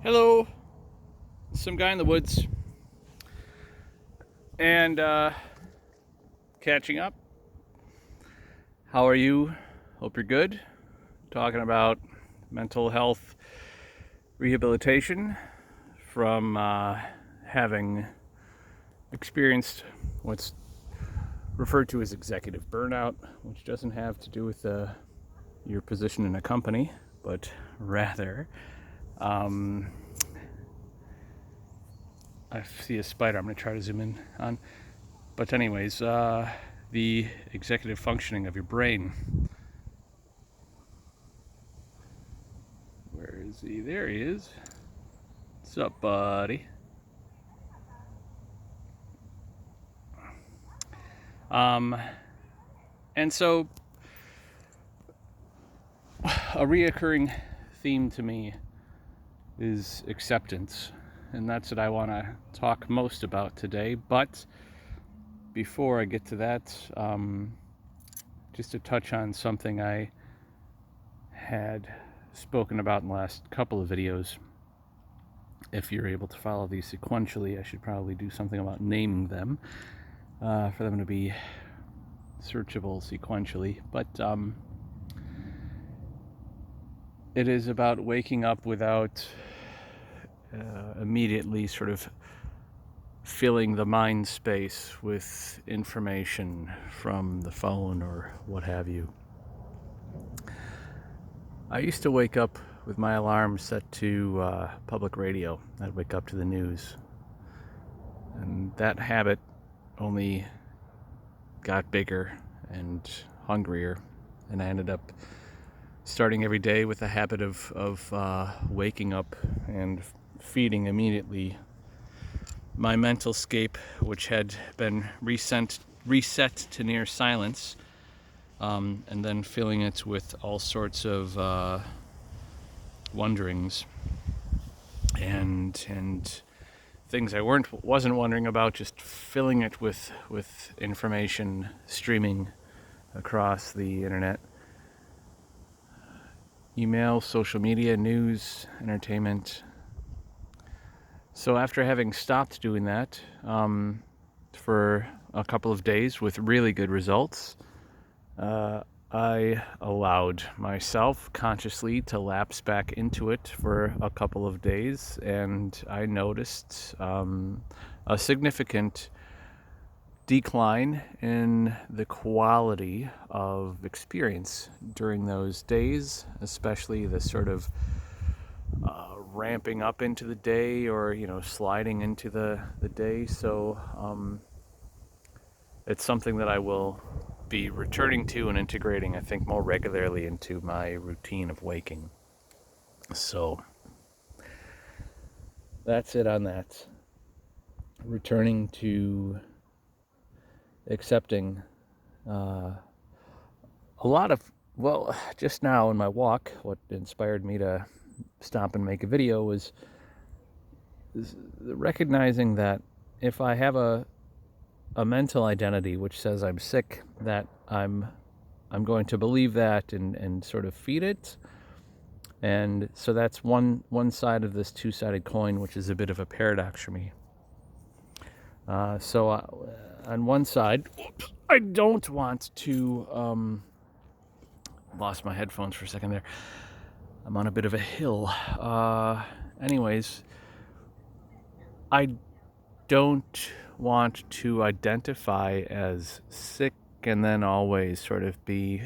Hello, some guy in the woods, and catching up. How are you? Hope you're good. Talking about mental health rehabilitation from having experienced what's referred to as executive burnout, which doesn't have to do with your position in a company, but rather, I see a spider. I'm going to try to zoom in on. But anyways, the executive functioning of your brain. Where is he? There he is. What's up, buddy? Um, and so a reoccurring theme to me is acceptance, and that's what I want to talk most about today. But before I get to that, just to touch on something I had spoken about in the last couple of videos. If you're able to follow these sequentially, I should probably do something about naming them for them to be searchable sequentially. But it is about waking up without immediately sort of filling the mind space with information from the phone or what have you. I used to wake up with my alarm set to public radio. I'd wake up to the news. And that habit only got bigger and hungrier, and I ended up starting every day with a habit of waking up and feeding immediately my mental scape, which had been reset to near silence, and then filling it with all sorts of wonderings and things I wasn't wondering about, just filling it with information streaming across the internet. Email, social media, news, entertainment. So after having stopped doing that for a couple of days with really good results, I allowed myself consciously to lapse back into it for a couple of days, and I noticed a significant decline in the quality of experience during those days, especially the sort of ramping up into the day or sliding into the day. So it's something that I will be returning to and integrating, I think, more regularly into my routine of waking. So that's it on that. Returning to accepting a lot of, well, just now in my walk, what inspired me to stop and make a video was recognizing that if I have a mental identity which says I'm sick, that I'm going to believe that and sort of feed it. And so that's one side of this two-sided coin, which is a bit of a paradox for me. So on one side, I don't want to lost my headphones for a second there. I'm on a bit of a hill. Anyways, I don't want to identify as sick and then always sort of be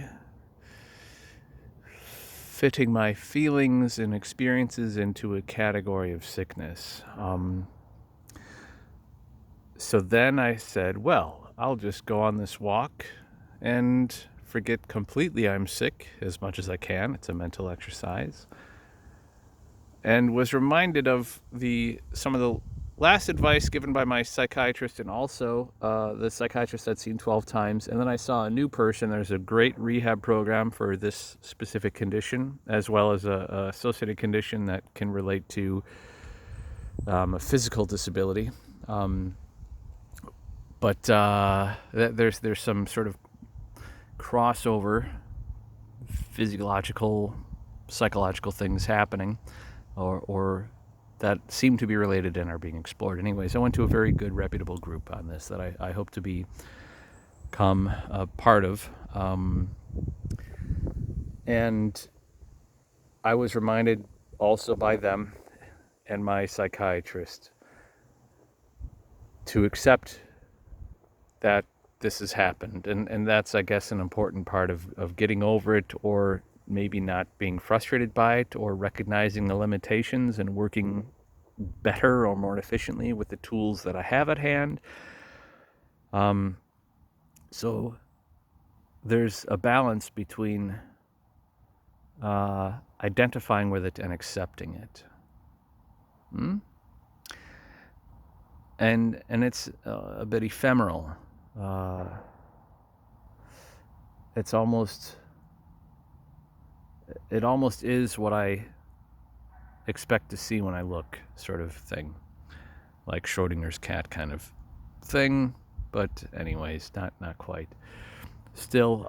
fitting my feelings and experiences into a category of sickness. So then I said, well, I'll just go on this walk and forget completely I'm sick as much as I can. It's a mental exercise. And was reminded of some of the last advice given by my psychiatrist, and also the psychiatrist I'd seen 12 times. And then I saw a new person. There's a great rehab program for this specific condition, as well as a associated condition that can relate to a physical disability. But there's some sort of crossover physiological, psychological things happening, or that seem to be related and are being explored. Anyways, I went to a very good, reputable group on this that I hope to become a part of. And I was reminded also by them and my psychiatrist to accept that this has happened. And that's, I guess, an important part of getting over it, or maybe not being frustrated by it, or recognizing the limitations and working better or more efficiently with the tools that I have at hand. So there's a balance between identifying with it and accepting it. And it's a bit ephemeral. It almost is what I expect to see when I look, sort of thing, like Schrodinger's cat kind of thing. But anyways, not quite. Still,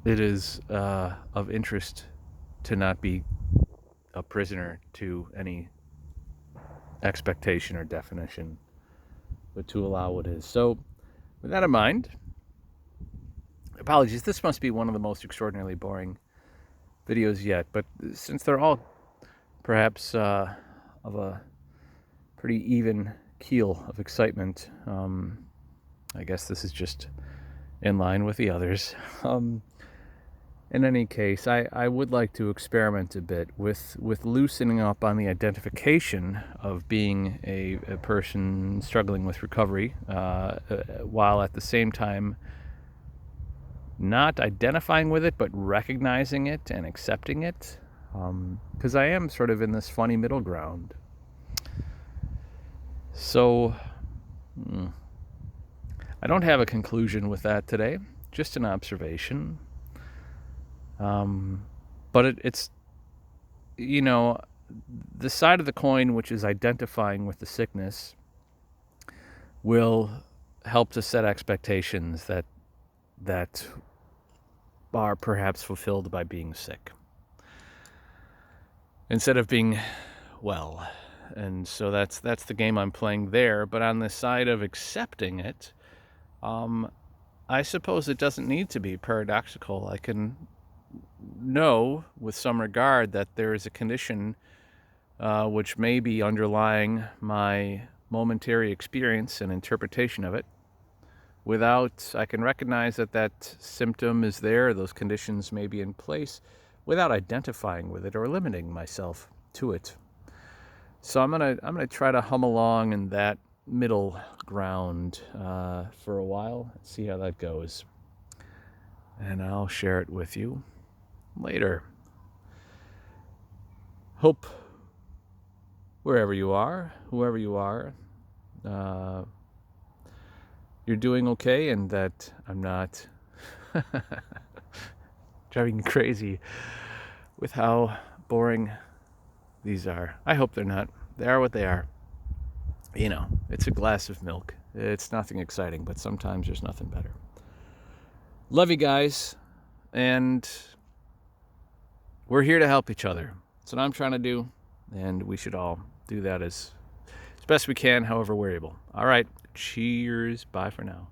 it is of interest to not be a prisoner to any expectation or definition, but to allow what is. So, with that in mind, apologies, this must be one of the most extraordinarily boring videos yet, but since they're all perhaps of a pretty even keel of excitement, I guess this is just in line with the others. In any case, I would like to experiment a bit with loosening up on the identification of being a person struggling with recovery, while at the same time not identifying with it, but recognizing it and accepting it, because I am sort of in this funny middle ground. So I don't have a conclusion with that today, just an observation. But it's, the side of the coin which is identifying with the sickness will help to set expectations that are perhaps fulfilled by being sick, instead of being well. And so that's the game I'm playing there. But on the side of accepting it, I suppose it doesn't need to be paradoxical. I can know with some regard that there is a condition which may be underlying my momentary experience and interpretation of it. I can recognize that symptom is there, those conditions may be in place, without identifying with it or limiting myself to it. So I'm gonna try to hum along in that middle ground for a while, see how that goes, and I'll share it with you later. Hope wherever you are, whoever you are, you're doing okay, and that I'm not driving you crazy with how boring these are. I hope they're not. They are what they are. It's a glass of milk. It's nothing exciting, but sometimes there's nothing better. Love you guys, and we're here to help each other. That's what I'm trying to do, and we should all do that as best we can, however we're able. All right, cheers. Bye for now.